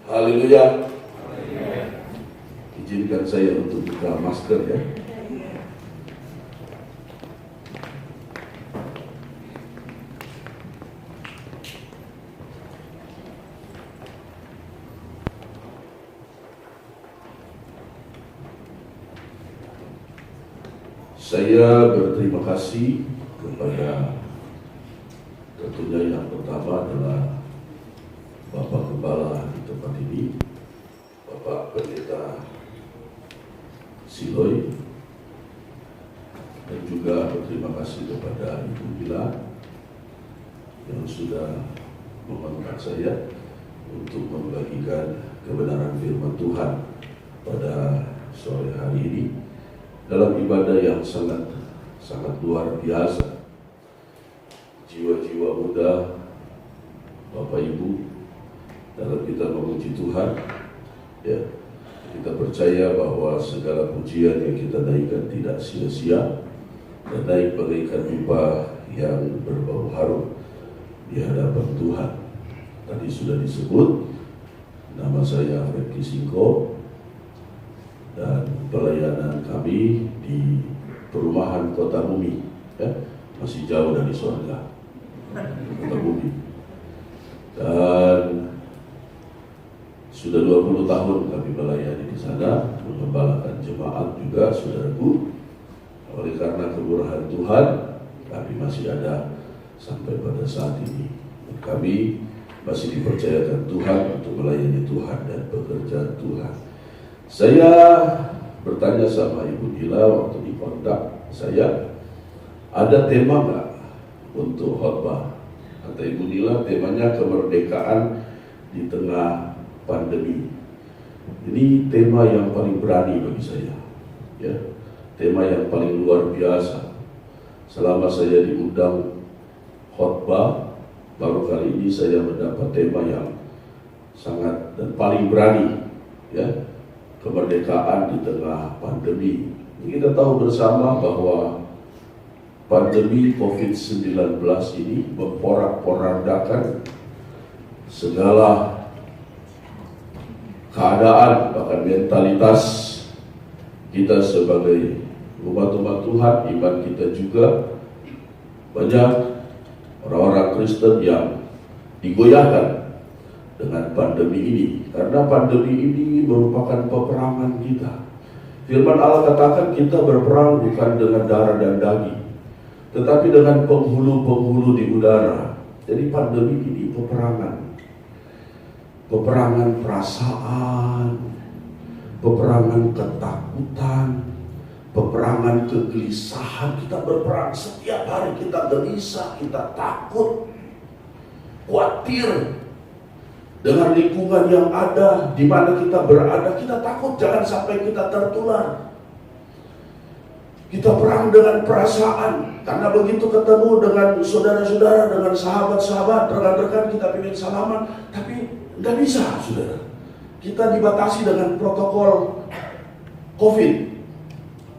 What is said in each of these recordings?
Haleluya. Izinkan saya untuk buka masker ya. Saya berterima kasih kepada tentunya yang pertama adalah Bapak Gembala di tempat ini, Bapak Pendeta Siloy, dan juga berterima kasih kepada Ibu Bila yang sudah mengontak saya untuk membagikan kebenaran firman Tuhan pada sore hari ini dalam ibadah yang sangat luar biasa. Jiwa-jiwa muda, Bapak Ibu, dalam kita memuji Tuhan, ya, kita percaya bahwa segala pujian yang kita naikkan tidak sia-sia dan naik bagaikan pipa yang berbau harum di hadapan Tuhan. Tadi sudah disebut nama saya Franky Singko dan pelayanan kami di perumahan Kota Bumi, ya, masih jauh dari surga, Kota Bumi. Dan sudah 20 tahun kami melayani di sana, mengembalakan jemaat juga, saudaraku. Oleh karena kemurahan Tuhan, kami masih ada sampai pada saat ini. Dan kami masih dipercayakan Tuhan untuk melayani Tuhan dan pekerjaan Tuhan. Saya bertanya sama Ibu Dila waktu di kontak saya, ada tema nggak untuk khotbah? Kata Ibu Dila, temanya kemerdekaan di tengah pandemi. Ini tema yang paling berani bagi saya, ya, tema yang paling luar biasa. Selama saya diundang khotbah, baru kali ini saya mendapat tema yang sangat dan paling berani, ya, kemerdekaan di tengah pandemi. Kita tahu bersama bahwa pandemi COVID-19 ini memporak-porandakan segala keadaan, bahkan mentalitas kita sebagai umat-umat Tuhan. Iman kita juga banyak orang-orang Kristen yang digoyahkan dengan pandemi ini, karena pandemi ini merupakan peperangan kita. Firman Allah katakan kita berperang bukan dengan darah dan daging, tetapi dengan penghulu-penghulu di udara. Jadi pandemi ini peperangan perasaan, peperangan ketakutan, peperangan kegelisahan. Kita berperang setiap hari, kita gelisah, kita takut, khawatir dengan lingkungan yang ada, di mana kita berada. Kita takut jangan sampai kita tertular. Kita perang dengan perasaan, karena begitu ketemu dengan saudara-saudara, dengan sahabat-sahabat, rekan-rekan, kita ingin salaman, tapi nggak bisa, saudara. Kita dibatasi dengan protokol COVID,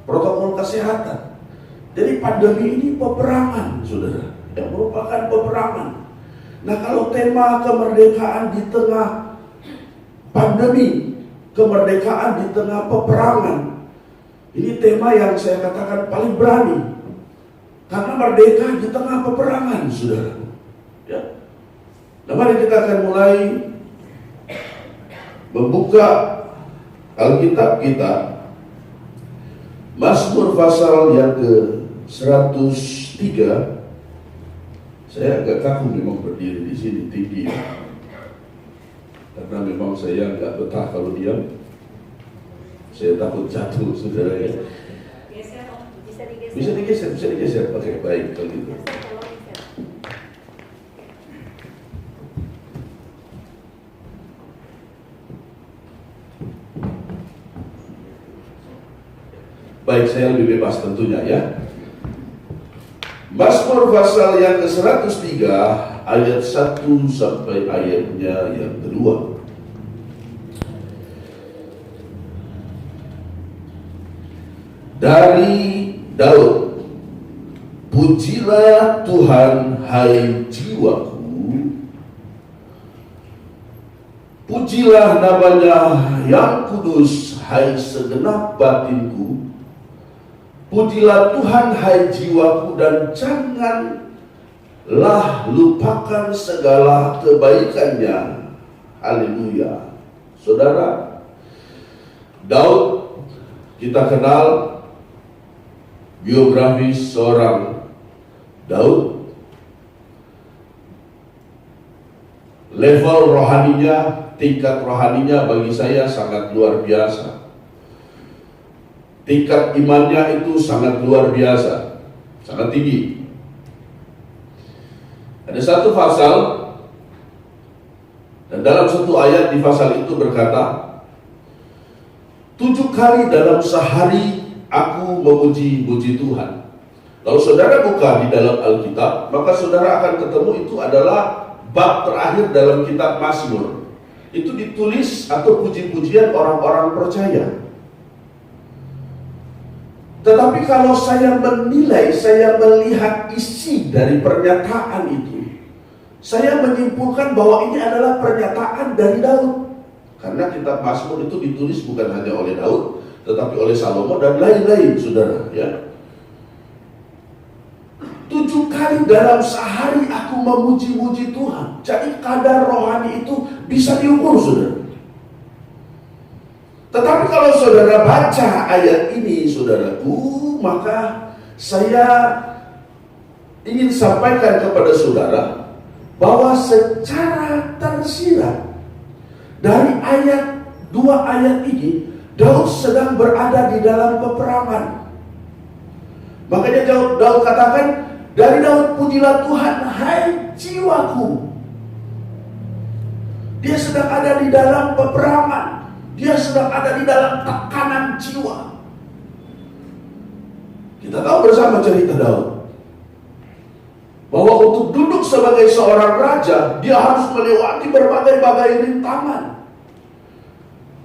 protokol kesehatan. Jadi pandemi ini peperangan, saudara, yang merupakan peperangan. Nah, kalau tema kemerdekaan di tengah pandemi, kemerdekaan di tengah peperangan, ini tema yang saya katakan paling berani, karena merdeka di tengah peperangan, saudara. Ya. Nah, mari kita akan mulai membuka Alkitab kita, Mazmur pasal yang ke-103. Saya agak kaku memang berdiri di sini tinggi, karena memang saya nggak betah kalau diam. Saya takut jatuh, saudara ya. Bisa digeser. Oke, baik kalau gitu. Baik, saya lebih bebas tentunya ya. Mazmur pasal yang ke-103 ayat 1 sampai ayatnya yang kedua. Dari Daud, pujilah Tuhan hai jiwaku, Pujilah namanya yang kudus, hai segenap batinku. Pujilah Tuhan, hai jiwaku, dan janganlah lupakan segala kebaikannya. Haleluya. Saudara, Daud, kita kenal biografi seorang Daud. Level rohaninya, tingkat rohaninya bagi saya sangat luar biasa. Tingkat imannya itu sangat luar biasa, sangat tinggi. Ada satu pasal, dan dalam satu ayat di pasal itu berkata, 7 kali dalam sehari aku memuji-muji Tuhan. Kalau saudara buka di dalam Alkitab, maka saudara akan ketemu itu adalah bab terakhir dalam kitab Mazmur. Itu ditulis atau puji-pujian orang-orang percaya. Tetapi kalau saya menilai, saya melihat isi dari pernyataan itu, saya menyimpulkan bahwa ini adalah pernyataan dari Daud. Karena kitab Mazmur itu ditulis bukan hanya oleh Daud, tetapi oleh Salomo dan lain-lain, saudara. Ya. 7 kali dalam sehari aku memuji-muji Tuhan. Jadi kadar rohani itu bisa diukur, saudara. Tetapi kalau saudara baca ayat ini, saudaraku, maka saya ingin sampaikan kepada saudara bahwa secara tersirat dari ayat 2 ayat ini, Daud sedang berada di dalam peperangan. Makanya Daud katakan, dari Daud, pujilah Tuhan, hai jiwaku. Dia sedang ada di dalam peperangan. Dia sedang ada di dalam tekanan jiwa. Kita tahu bersama cerita Daud, bahwa untuk duduk sebagai seorang raja, dia harus melewati berbagai-bagai rintangan.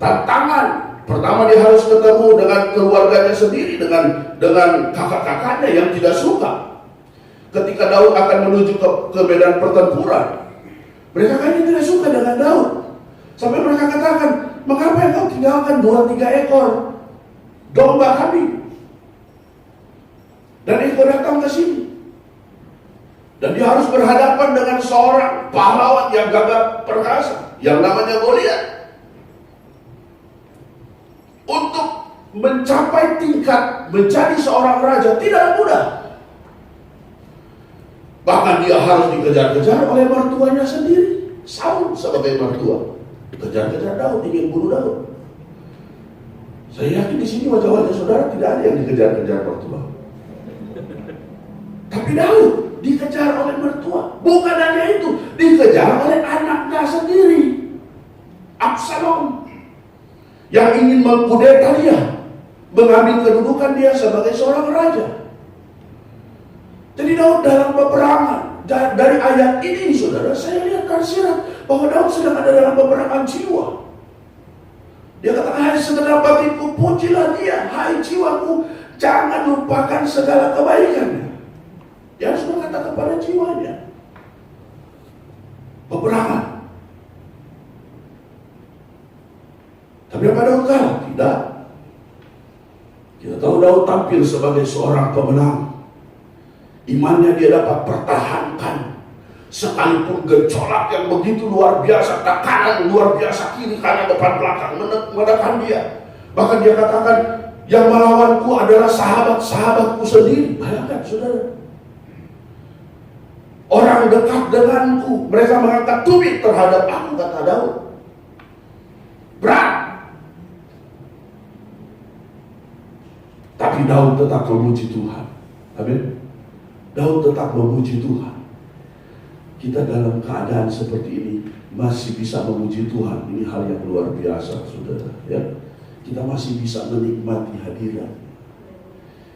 Tantangan pertama, dia harus ketemu dengan keluarganya sendiri, dengan kakak-kakaknya yang tidak suka. Ketika Daud akan menuju ke medan pertempuran, mereka kayaknya tidak suka dengan Daud. Sampai mereka katakan, mengapa engkau tinggalkan 2-3 ekor domba kami dan engkau datang ke sini? Dan dia harus berhadapan dengan seorang pahlawan yang gagah perkasa, yang namanya Goliat. Untuk mencapai tingkat menjadi seorang raja tidak mudah. Bahkan dia harus dikejar-kejar oleh mertuanya sendiri, Saul sebagai mertua. Dikejar-kejar Daud, ingin bunuh Daud. Saya yakin di sini wajah-wajah saudara tidak ada yang dikejar-kejar mertua. Tapi Daud dikejar oleh mertua. Bukan hanya itu, dikejar oleh anaknya sendiri, Absalom, yang ingin mengkudeta dia, mengambil kedudukan dia sebagai seorang raja. Jadi Daud dalam peperangan. Dari ayat ini, saudara, saya lihat tersirat bahwa Daud sedang ada dalam peperangan jiwa. Dia katakan, hai segenap batinku, pujilah dia, hai jiwaku, jangan lupakan segala kebaikannya. Dia harus mengatakan kepada jiwanya. Peperangan. Tapi apa Daud kalah? Tidak. Kita tahu Daud tampil sebagai seorang pemenang. Imannya dia dapat pertahankan sekalipun gejolak yang begitu luar biasa, tekanan luar biasa, kiri kanan depan belakang menekan dia. Bahkan dia katakan, yang melawanku adalah sahabat-sahabatku sendiri. Bayangkan saudara, orang dekat denganku, mereka mengangkat tubik terhadap aku, kata Daud. Berat. Tapi Daud tetap memuji Tuhan. Amin. Daud tetap memuji Tuhan. Kita dalam keadaan seperti ini masih bisa memuji Tuhan. Ini hal yang luar biasa, saudara. Ya, kita masih bisa menikmati hadirat.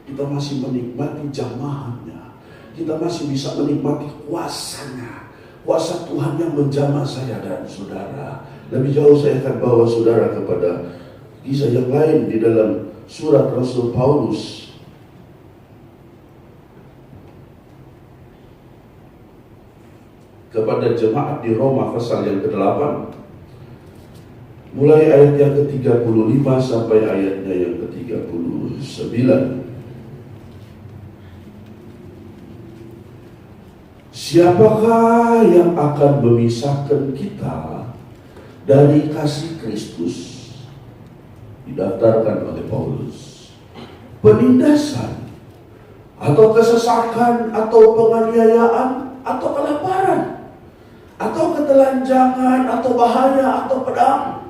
Kita masih menikmati jamahannya. Kita masih bisa menikmati kuasanya. Kuasa Tuhan yang menjamah saya dan saudara. Lebih jauh saya akan bawa saudara kepada kisah yang lain di dalam surat Rasul Paulus. Kepada jemaat di Roma pasal yang ke-8 mulai ayat yang ke-35 sampai ayatnya yang ke-39. Siapakah yang akan memisahkan kita dari kasih Kristus? Didaftarkan oleh Paulus. Penindasan, atau kesesakan, atau penganiayaan, atau kelaparan, atau ketelanjangan, atau bahaya, atau pedang.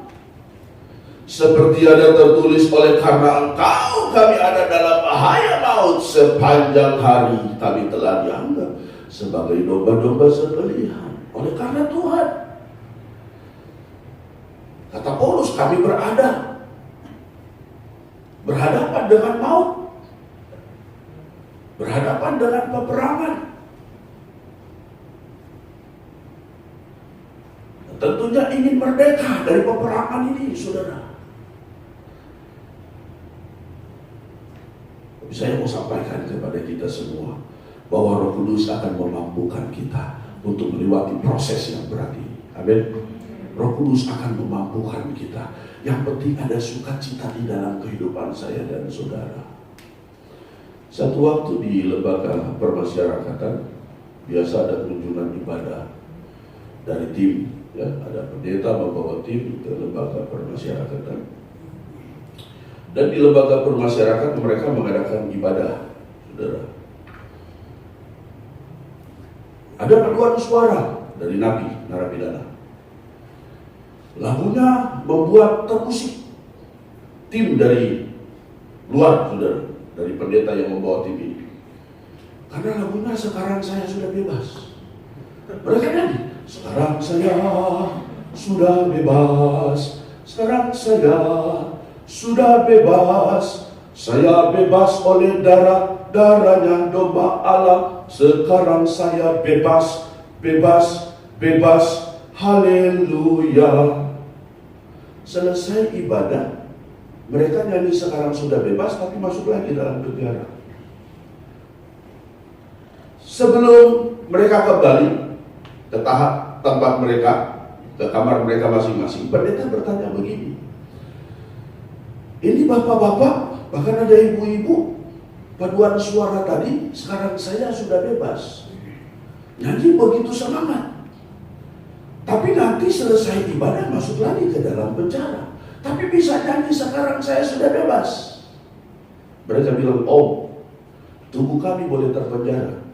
Seperti ada tertulis, oleh karena engkau kami ada dalam bahaya maut, sepanjang hari kami telah dianggap sebagai domba-domba sembelihan oleh karena Tuhan. Kata Paulus, kami berhadapan dengan maut, berhadapan dengan peperangan. Tentunya ingin merdeka dari peperangan ini, saudara. Tapi saya mau sampaikan kepada kita semua bahwa Roh Kudus akan memampukan kita untuk melewati proses yang berat ini. Amin. Roh Kudus akan memampukan kita. Yang penting ada sukacita di dalam kehidupan saya dan saudara. Satu waktu di lembaga permasyarakatan, biasa ada kunjungan ibadah dari tim, ya, ada pendeta membawa tim ke lembaga permasyarakatan. Dan di lembaga permasyarakatan mereka mengadakan ibadah, saudara. Ada paduan suara dari narapidana. Lagunya membuat terusik tim dari luar, saudara, dari pendeta yang membawa tim ini. Karena lagunya sekarang saya sudah bebas. Mereka nyanyi, sekarang saya sudah bebas, sekarang saya sudah bebas, saya bebas oleh darahnya domba Allah. Sekarang saya bebas, bebas, bebas, haleluya. Selesai ibadah, mereka nyanyi sekarang sudah bebas, tapi masuk lagi dalam penjara. Sebelum mereka kembali ke tempat mereka, ke kamar mereka masing-masing, pendeta bertanya begini, ini bapak-bapak, bahkan ada ibu-ibu, paduan suara tadi, sekarang saya sudah bebas. Nyanyi begitu semangat. Tapi nanti selesai ibadah masuk lagi ke dalam penjara. Tapi bisa nyanyi sekarang saya sudah bebas. Mereka bilang, oh, tubuh kami boleh terpenjara,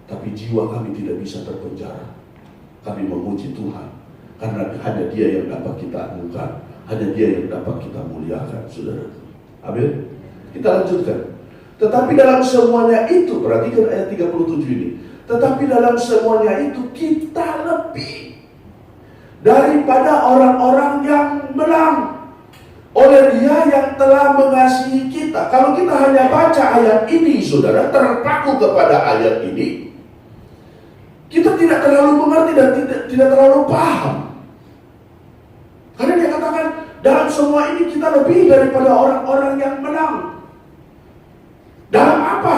tapi jiwa kami tidak bisa terpenjara. Kami memuji Tuhan, karena hanya Dia yang dapat kita agungkan, hanya Dia yang dapat kita muliakan, saudara. Amin. Kita lanjutkan. Tetapi dalam semuanya itu, perhatikan ayat 37 ini. Tetapi dalam semuanya itu kita lebih daripada orang-orang yang menang oleh Dia yang telah mengasihi kita. Kalau kita hanya baca ayat ini, saudara, terpaku kepada ayat ini, kita tidak terlalu mengerti dan tidak terlalu paham. Karena dia katakan, dalam semua ini kita lebih daripada orang-orang yang menang. Dalam apa?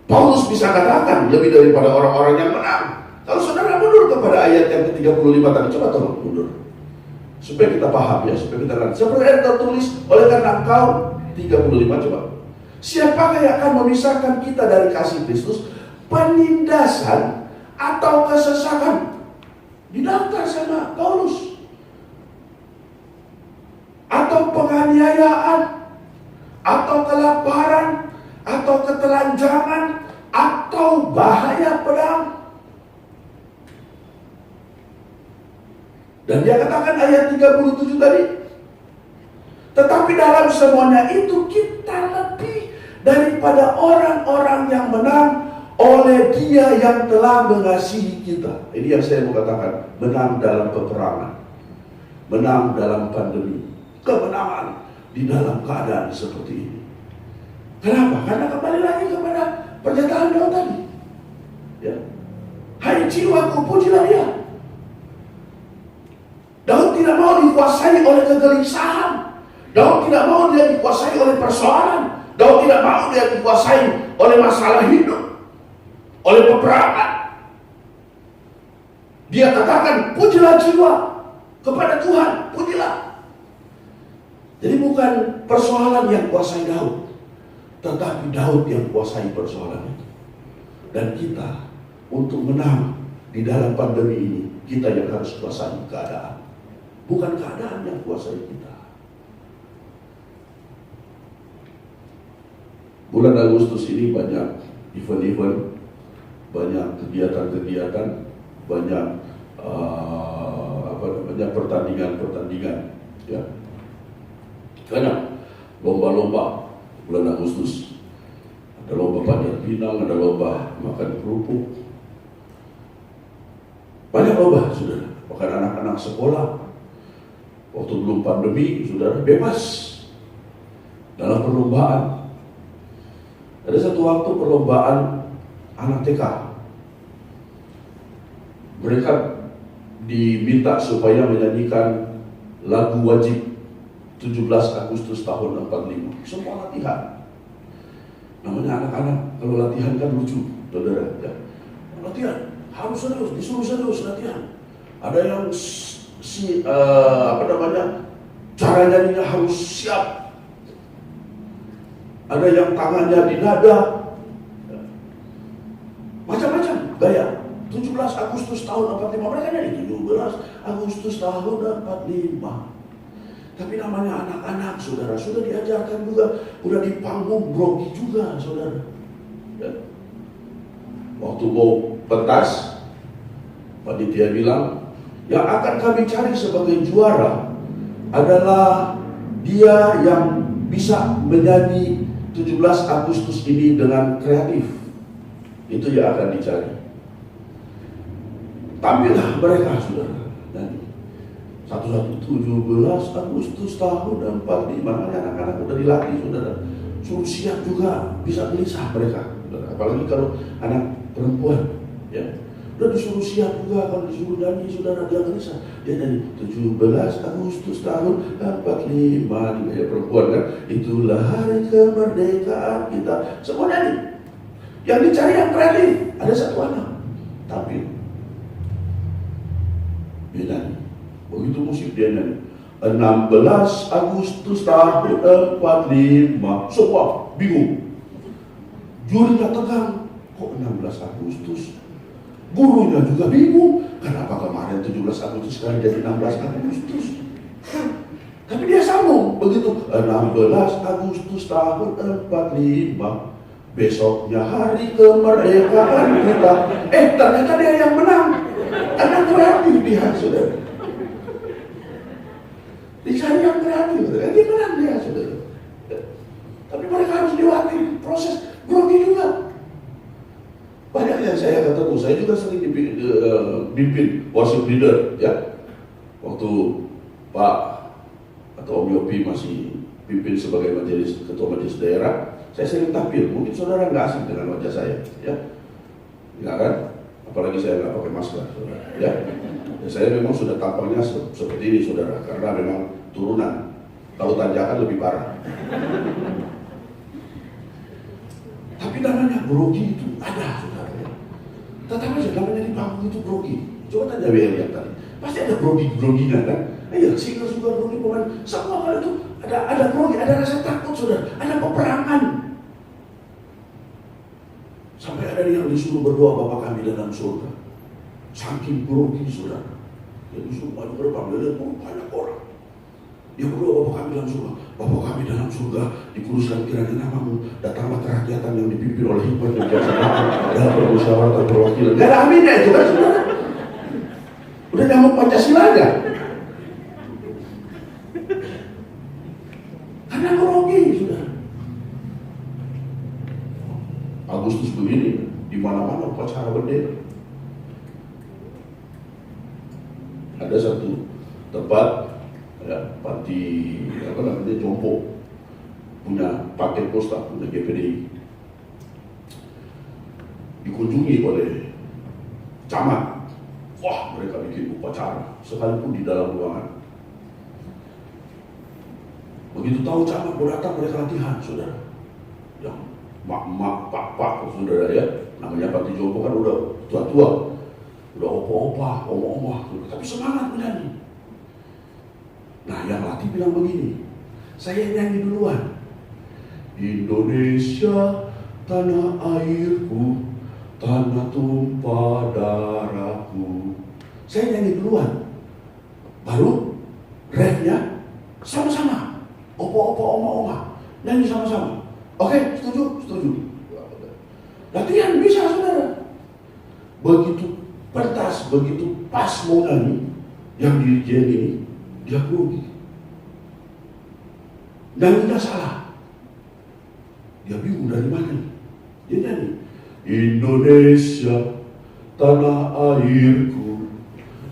Paulus bisa katakan lebih daripada orang-orang yang menang. Kalau saudara mundur kepada ayat yang ke-35 tadi, coba tolong mundur. Supaya kita paham ya, supaya kita lihat. Seperti yang tertulis, oleh karena engkau, 35 coba. Siapakah yang akan memisahkan kita dari kasih Kristus? Penindasan atau kesesakan? Didaftar sama Paulus. Atau penganiayaan, atau kelaparan, atau ketelanjangan, atau bahaya pedang. Dan dia katakan ayat 37 tadi, tetapi dalam semuanya itu kita lebih daripada orang-orang yang menang oleh Dia yang telah mengasihi kita. Ini yang saya mau katakan, menang dalam peperangan, menang dalam pandemi, kemenangan di dalam keadaan seperti ini. Kenapa? Karena kembali lagi kepada pernyataan Daud tadi. Ya. Hai jiwaku, pujilah Dia. Daud tidak mau dikuasai oleh kegelisahan. Daud tidak mau dia dikuasai oleh persoalan. Daud tidak mau dia dikuasai oleh masalah hidup, oleh peperangan. Dia katakan, pujilah jiwa kepada Tuhan, pujilah. Jadi bukan persoalan yang kuasai Daud, tetapi Daud yang kuasai persoalan itu. Dan kita untuk menang di dalam pandemi ini, kita yang harus kuasai keadaan. Bukan keadaan yang kuasai kita. Bulan Agustus ini banyak event-event, banyak kegiatan-kegiatan, banyak pertandingan-pertandingan, ya. Banyak lomba-lomba bulan Agustus. Ada lomba panjat pinang, ada lomba makan kerupuk. Banyak lomba, saudara. Bahkan anak-anak sekolah waktu belum pandemi, saudara, bebas dalam perlombaan. Ada satu waktu perlombaan anak TK. Mereka diminta supaya menyanyikan lagu wajib 17 Agustus tahun 45. Semua latihan. Namanya anak-anak, kalau latihan kan lucu, saudara. Ya. Latihan, harus serius, disuruh serius latihan. Ada yang cara nyanyinya harus siap. Ada yang tangannya di dada. Macam-macam gaya. 17 Agustus tahun 45, mereka nyanyi 17 Agustus tahun 45. Tapi namanya anak-anak, saudara, sudah diajarkan juga, sudah di panggung grogi juga, saudara. Ya. Waktu mau pentas, panitia bilang, yang akan kami cari sebagai juara adalah dia yang bisa menyanyi 17 Agustus ini dengan kreatif. Itu yang akan dicari. Tampillah mereka, saudara. Dan 17 Agustus tahun 45, namanya anak-anak udah dilatih, saudara. Suruh siap juga, bisa gelisah mereka, saudara. Apalagi kalau anak perempuan, ya. Udah disuruh siap juga, kalau disuruh nyanyi, saudara, dia gelisah. Dia nyanyi 17 Agustus tahun 45, di gaya perempuan kan. Itulah hari kemerdekaan kita. Semua nyanyi. Yang dicari yang kreatif. Ada satu anak tampil, dia nyanyi. Begitu musik dia nyanyi 16 Agustus tahun 45. Semua bingung. Jurinya tegang. Kok 16 Agustus? Gurunya juga bingung. Kenapa kemarin 17 Agustus sekarang jadi 16 Agustus? Tapi dia sambung. Begitu 16 Agustus tahun 45. Besoknya hari kemerdekaan kita. Ternyata dia yang menang. Karena kreatif dia, saudara. Dicari yang kreatif, dia menang dia, saudara. Tapi mereka harus dilatih proses grogi juga. Banyak yang saya ketemu, saya juga sering dipimpin worship leader, ya. Waktu Pak atau Om Yopi masih pimpin sebagai ketua majelis daerah, saya sering tampil. Mungkin saudara nggak asing dengan wajah saya, ya. Nggak kan? Apalagi saya nggak pakai masker, saudara. Ya. Saya memang sudah tampangnya seperti ini, saudara, karena memang turunan. Kalau tanjakan lebih parah. Tapi namanya grogi itu ada, saudara. Tetap aja namanya di panggung itu grogi. Coba tanya WL yang tadi. Pasti ada grogi-groginya kan? Iya, singer juga grogi, pemain. Semua hal itu ada grogi, ada rasa takut, saudara. Ada peperangan. Sampai ada yang disuruh berdoa Bapa kami dalam surga. Saking grogi, saudara. Dia disuruh maju ke depan, dia lihat banyak orang. Dia berdoa Bapa kami dalam surga. Bapa kami dalam surga, dikuduskan kiranya namamu. Datanglah kerakyatan yang dipimpin oleh hikmat dan kebijaksanaan dalam permusyawaratan perwakilan. Gak ada aminnya itu kan, saudara. Udah nyamuk Pancasila aja. Karena grogi, saudara. Agustus begini, di mana-mana upacara bendera. Ada satu tempat, ya, panti jompo, punya paket posta, punya GPDI, dikunjungi oleh camat. Wah, mereka bikin upacara sekalipun di dalam ruangan. Begitu tahu camat mau datang, mereka latihan, saudara. Yang mak-mak, pak-pak, saudara, ya, namanya panti jompo kan udah tua-tua, udah opa-opa, oma-oma, tapi semangat menyanyi. Nah, yang latih bilang begini, Saya nyanyi duluan. Indonesia, tanah airku, tanah tumpah darahku. Saya nyanyi duluan. Baru refnya sama-sama. Opa-opa, oma-oma. Nyanyi sama-sama. Oke, setuju? Setuju. Latihan bisa, saudara. Begitu pentas, begitu pas mau nyanyi, yang dirijen ini, dia grogi. Nyanyinya salah. Dia bingung dari mana. Dia nyanyi. Indonesia, tanah airku,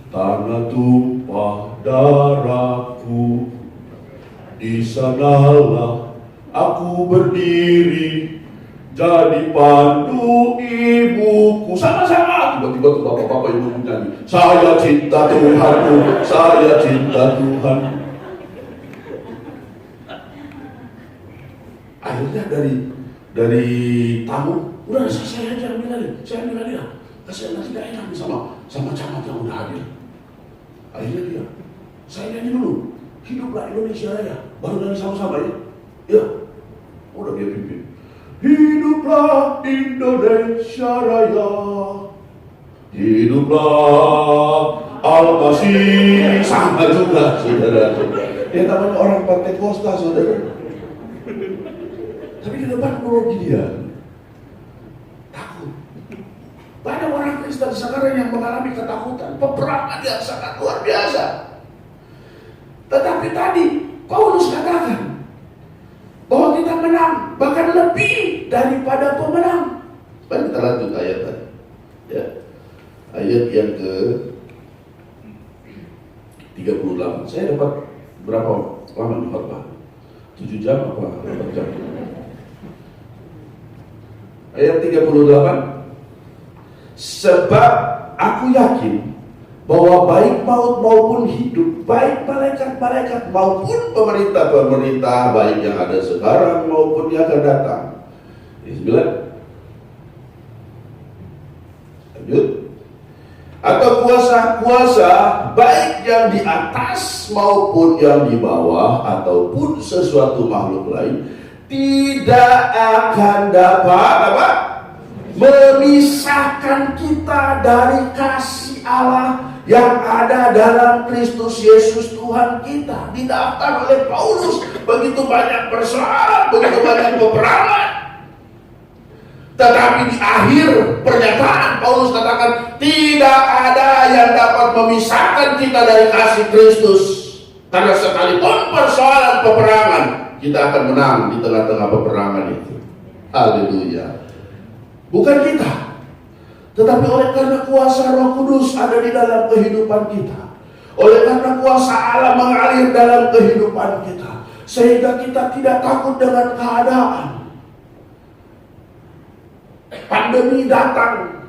tanah tumpah darahku. Di sanalah aku berdiri, jadi pandu ibuku. Sama-sama. Tiba-tiba tuh bapak-bapak ibu nyanyi. Saya cinta Tuhanku, saya cinta Tuhan. Akhirnya dari tamu, udah saya aja ambil dia. Kasihan nanti tidak enak sama camat yang udah hadir. Akhirnya dia, saya nyanyi dulu. Hiduplah Indonesia Raya. Baru nyanyi sama-sama ya. Ya, udah dia pimpin. Hiduplah Indonesia Raya. Hiduplah Al-Masih. Sama juga, saudara. Dia namanya orang Pentekosta, saudara. Tapi di depan grogi dia. Takut. Banyak orang Kristen sekarang yang mengalami ketakutan. Peperangan yang sangat luar biasa. Tetapi tadi Paulus katakan bahwa kita menang, bahkan lebih daripada pemenang. Mari kita lanjut ayat tadi. Ya. Ayat yang ke 38. Saya dapat berapa lama nih khotbah? 7 jam apa 8 jam? Ayat 38. Sebab aku yakin bahwa baik maut maupun hidup, baik malaikat-malaikat maupun pemerintah-pemerintah, baik yang ada sekarang maupun yang akan datang. Ini 9. Lanjut. Atau kuasa-kuasa, baik yang di atas maupun yang di bawah, ataupun sesuatu makhluk lain, tidak akan dapat memisahkan kita dari kasih Allah yang ada dalam Kristus Yesus Tuhan kita. Didaftar oleh Paulus begitu banyak persoalan, begitu banyak peperangan. Tetapi di akhir pernyataan Paulus katakan tidak ada yang dapat memisahkan kita dari kasih Kristus. Karena sekalipun persoalan peperangan, kita akan menang di tengah-tengah peperangan itu. Haleluya. Bukan kita, tetapi oleh karena kuasa Roh Kudus ada di dalam kehidupan kita, oleh karena kuasa Allah mengalir dalam kehidupan kita, sehingga kita tidak takut dengan keadaan. Pandemi datang,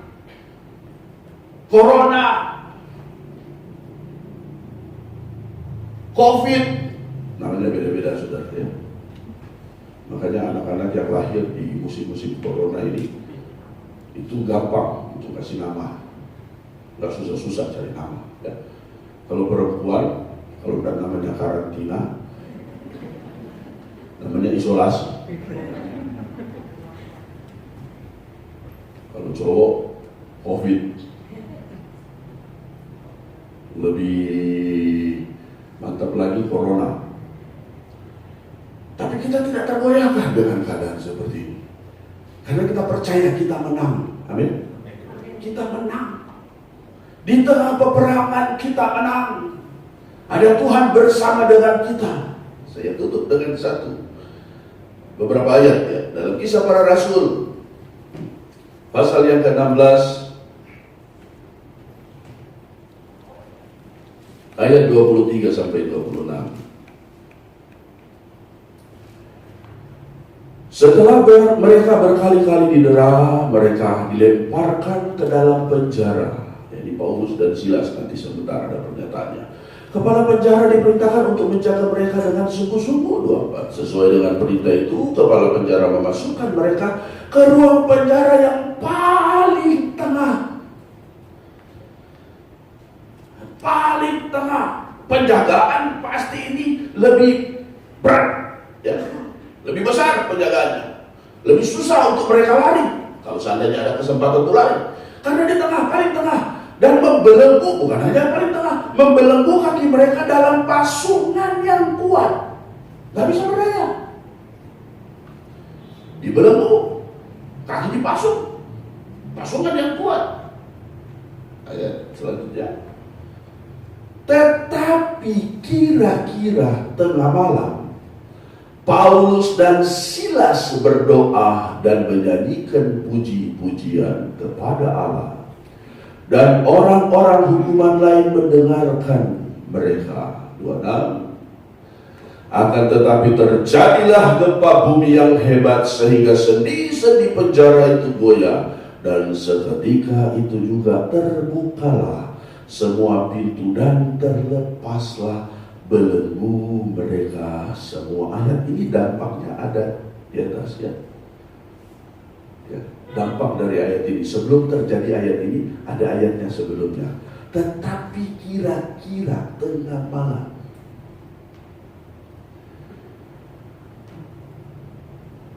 Corona, COVID, namanya beda-beda, saudara ya. Makanya anak-anak yang lahir di musim-musim Corona ini itu gampang untuk kasih nama, nggak susah-susah cari nama. Ya. Kalau perempuan, kalau udah namanya karantina, namanya isolasi. Kalau cowok, COVID. Lebih mantap lagi Corona. Tapi kita tidak tergoyahkan dengan keadaan seperti ini. Karena kita percaya kita menang. Amin. Kita menang. Di tengah peperangan kita menang. Ada Tuhan bersama dengan kita. Saya tutup dengan beberapa ayat ya. Dalam Kisah Para Rasul pasal yang ke-16 ayat 23 sampai 26. Setelah mereka berkali-kali didera, mereka dilemparkan ke dalam penjara. Jadi Paulus dan Silas, nanti sebentar ada pernyataannya. Kepala penjara diperintahkan untuk menjaga mereka dengan sungguh-sungguh. 24. Sesuai dengan perintah itu, kepala penjara memasukkan mereka ke ruang penjara yang paling tengah. Paling tengah. Penjagaan pasti ini lebih berat. besar penjagaannya. Lebih susah untuk mereka lari kalau seandainya ada kesempatan untuk lari. Karena di tengah, paling tengah, dan membelenggu, bukan hanya paling tengah, membelenggu kaki mereka dalam pasungan yang kuat. Gak bisa berdaya. Dibelenggu, kaki dipasung, pasungan yang kuat. Ayat selanjutnya. Tetapi kira-kira tengah malam, Paulus dan Silas berdoa dan menyanyikan puji-pujian kepada Allah. Dan orang-orang hukuman lain mendengarkan mereka. 26. Akan tetapi terjadilah gempa bumi yang hebat sehingga sendi-sendi penjara itu goyah. Dan seketika itu juga terbukalah semua pintu dan terlepaslah belenggu mereka semua. Ayat ini dampaknya ada di atas ya. Dampak dari ayat ini, sebelum terjadi ayat ini ada ayatnya sebelumnya. Tetapi kira-kira tengah malam,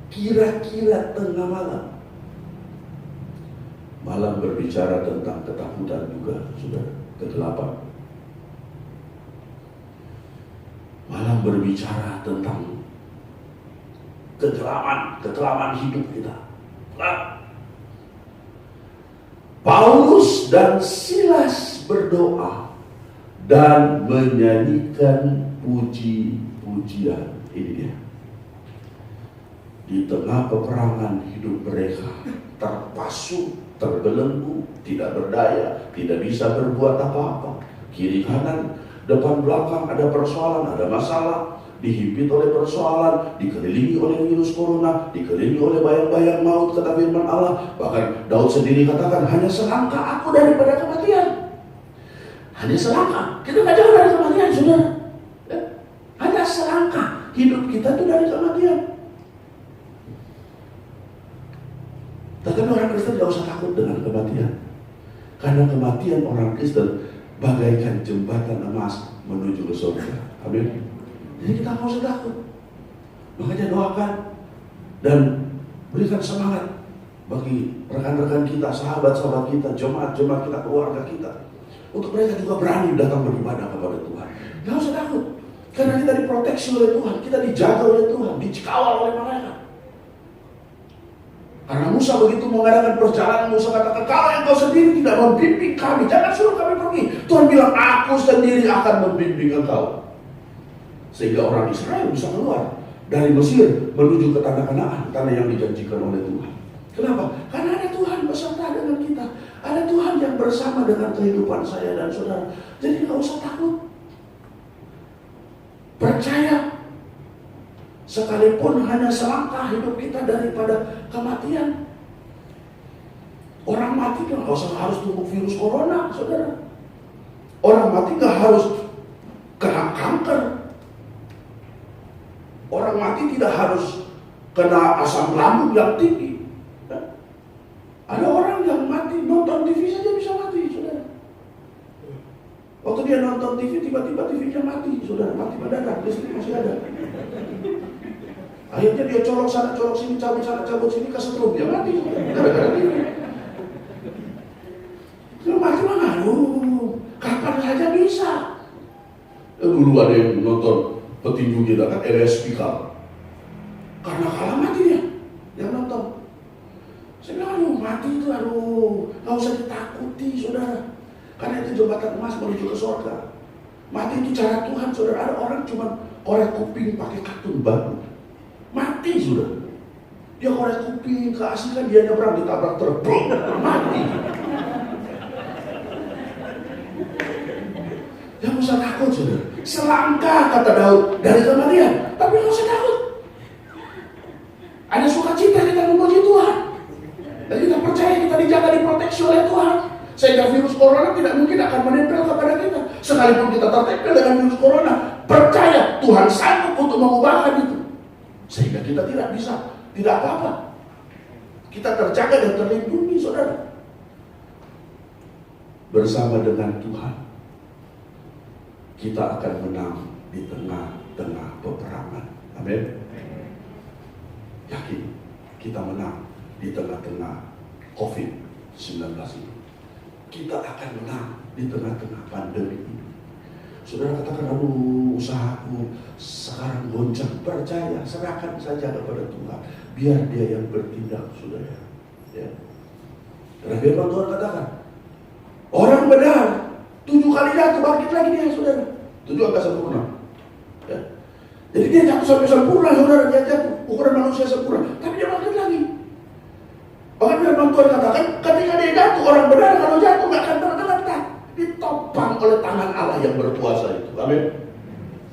kira-kira tengah malam. Malam berbicara tentang ketakutan juga, sudah kegelapan. Malam berbicara tentang kegelapan hidup kita. Paulus dan Silas berdoa dan menyanyikan puji-pujian. Ini dia. Di tengah peperangan hidup mereka terpasung, terbelenggu, tidak berdaya, tidak bisa berbuat apa-apa. Kiri kanan, depan belakang ada persoalan, ada masalah, dihimpit oleh persoalan, dikelilingi oleh virus corona, dikelilingi oleh bayang-bayang maut, kata firman Allah. Bahkan Daud sendiri katakan, hanya selangkah aku daripada kematian. Hanya selangkah, kita gak jauh dari kematian, saudara. Hanya selangkah, hidup kita itu dari kematian. Tetapi orang Kristen gak usah takut dengan kematian. Karena kematian orang Kristen bagaikan jembatan emas menuju ke surga. Amin. Jadi kita gak usah takut. Makanya doakan dan berikan semangat bagi rekan-rekan kita, sahabat-sahabat kita, jemaat-jemaat kita, keluarga kita, untuk mereka juga berani datang beribadah kepada Tuhan. Gak usah takut. Karena kita diproteksi oleh Tuhan, kita dijaga oleh Tuhan, dikawal oleh mereka. Karena Musa begitu mengadakan perjalanan, Musa katakan, kalau engkau sendiri tidak membimbing kami, jangan suruh kami pergi. Tuhan bilang, aku sendiri akan membimbing engkau. Sehingga orang Israel bisa keluar dari Mesir menuju ke tanah Kanaan, tanah yang dijanjikan oleh Tuhan. Kenapa? Karena ada Tuhan beserta dengan kita. Ada Tuhan yang bersama dengan kehidupan saya dan saudara. Jadi gak usah takut. Percaya. Sekalipun hanya selangkah hidup kita daripada kematian. Orang mati kan gak usah harus tunggu virus corona, saudara. Orang mati gak harus kena kanker. Orang mati tidak harus kena asam lambung yang tinggi. Ada orang yang mati nonton TV saja bisa mati, saudara. Waktu dia nonton TV, tiba-tiba TV-nya mati, saudara. Mati mendadak, listrik masih ada. Akhirnya dia colok sana, colok sini, cabut sana, cabut sini, kesetrum, dia mati. Gara-gara TV. Dia mati mana? Aduh, kapan saja bisa. Dulu ada yang nonton petinju kita kan, LS Pikal. Karena kalah mati dia, yang nonton. Saya bilang, aduh mati itu, aduh, gak usah ditakuti, saudara. Karena itu jembatan emas menuju ke surga. Mati itu cara Tuhan, saudara. Ada orang cuma korek kuping pakai katun batu. Mati sudah. Dia korek kuping, keasikan dia nyebrang, ditabrak truk, mati. Jangan usah takut, saudara. Selangkah, kata Daud, dari kematian. Tapi gak usah takut. Ada sukacita kita memuji Tuhan. Dan kita percaya kita dijaga, diproteksi oleh Tuhan. Sehingga virus corona tidak mungkin akan menempel kepada kita. Sekalipun kita tertempel dengan virus corona, percaya Tuhan sanggup untuk mengubahkan itu. Sehingga kita tidak bisa, tidak apa-apa. Kita terjaga dan terlindungi, saudara. Bersama dengan Tuhan, kita akan menang di tengah-tengah peperangan. Amin. yakin kita menang di tengah-tengah COVID-19 ini. Kita akan menang di tengah-tengah pandemi ini. Saudara katakan, aduh usahaku sekarang goncang. Percaya, serahkan saja kepada Tuhan. Biar dia yang bertindak, saudara. Ya. Karena firman Tuhan katakan, orang benar 7 kali jatuh, bangkit lagi dia, saudara. 7 angka sempurna. Ya. Jadi dia jatuh sampai sempurna, saudara. Dia jatuh, ukuran manusia sempurna. Tapi dia bangkit lagi. Bahkan firman Tuhan katakan, ketika dia jatuh, orang benar kalau jatuh gak akan tergeletak. Ditopang oleh tangan Allah yang berkuasa itu. Amin.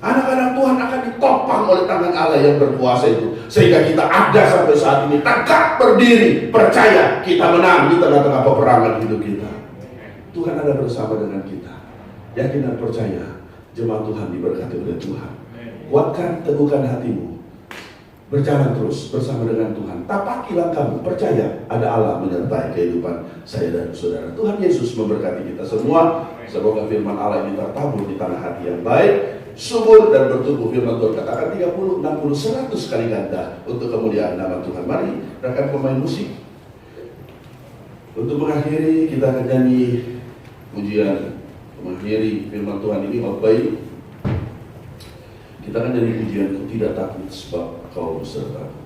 Anak-anak Tuhan akan ditopang oleh tangan Allah yang berkuasa itu. Sehingga kita ada sampai saat ini, tegak berdiri, percaya kita menang di tengah-tengah peperangan hidup kita. Tuhan ada bersama dengan kita. Yakin dan percaya, jemaat Tuhan diberkati oleh Tuhan. Kuatkan, teguhkan hatimu. Berjalan terus bersama dengan Tuhan. Tapaki langkahmu, percaya ada Allah menyertai kehidupan saya dan saudara. Tuhan Yesus memberkati kita semua. Semoga firman Allah ini tertabur di tanah hati yang baik, subur dan bertumbuh. Firman Tuhan katakan 30, 60, 100 kali ganda untuk kemuliaan nama Tuhan. Mari rekan pemain musik, untuk mengakhiri kita akan nyanyi pujian mengakhiri firman Tuhan ini. Baik, kita akan nyanyi pujian Ku Tidak Takut Sebab Kau Besertaku.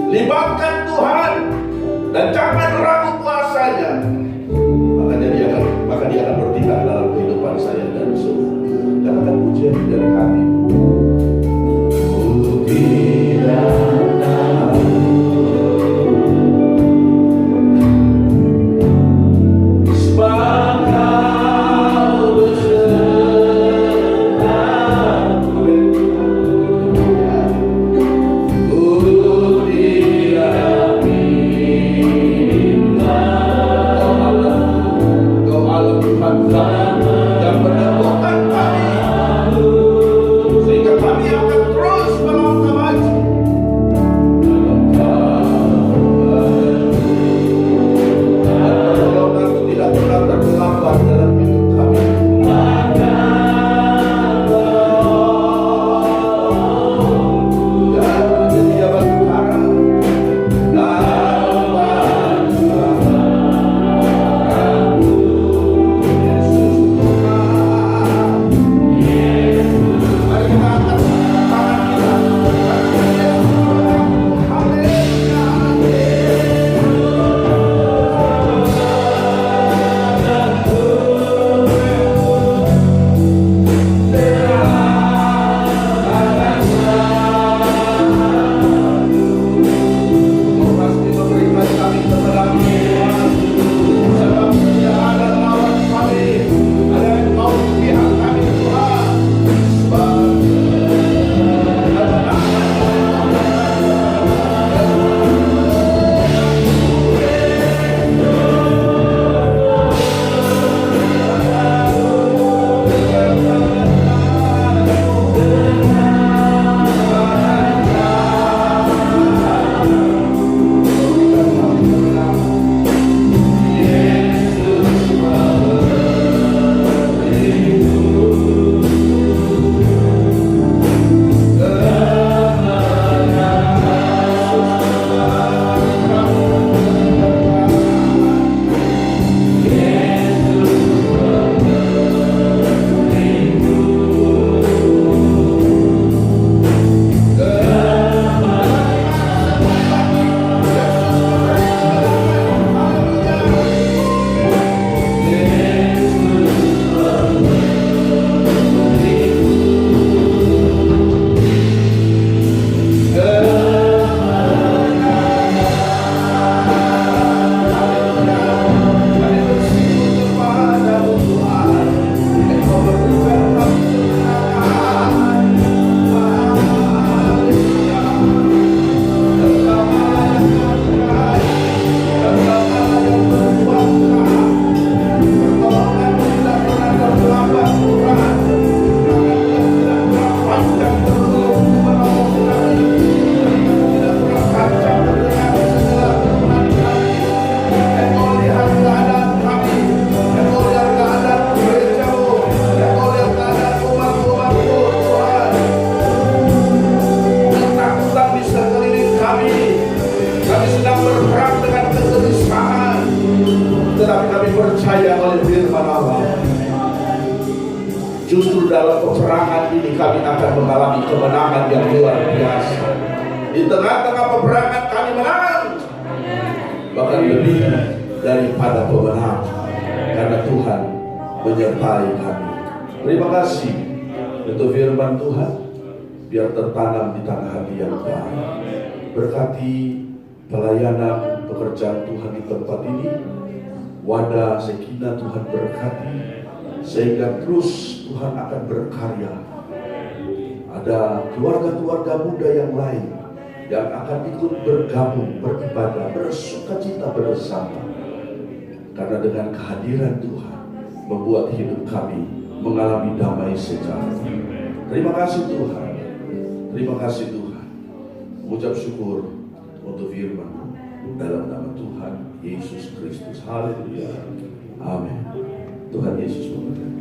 Libatkan Tuhan dan jangan ragu kuasanya, maka dia akan kami percaya oleh firman Allah. Justru dalam peperangan ini kami akan mengalami kemenangan yang luar biasa. Di tengah-tengah peperangan kami menang, bahkan lebih daripada pemenang, karena Tuhan menyertai kami. Terima kasih untuk firman Tuhan, biar tertanam di tanah hati yang baik. Berkati pelayanan pekerjaan Tuhan di tempat ini, wadah Sekinah Tuhan berkati, sehingga terus Tuhan akan berkarya. Ada keluarga-keluarga muda yang lain yang akan ikut bergabung, beribadah, bersukacita bersama. Karena dengan kehadiran Tuhan membuat hidup kami mengalami damai sejati. Terima kasih Tuhan. Terima kasih Tuhan. Mengucap syukur untuk firman dalam nama Tuhan Yesus Kristus. Haleluya. Amin. Tuhan Yesus memberkati.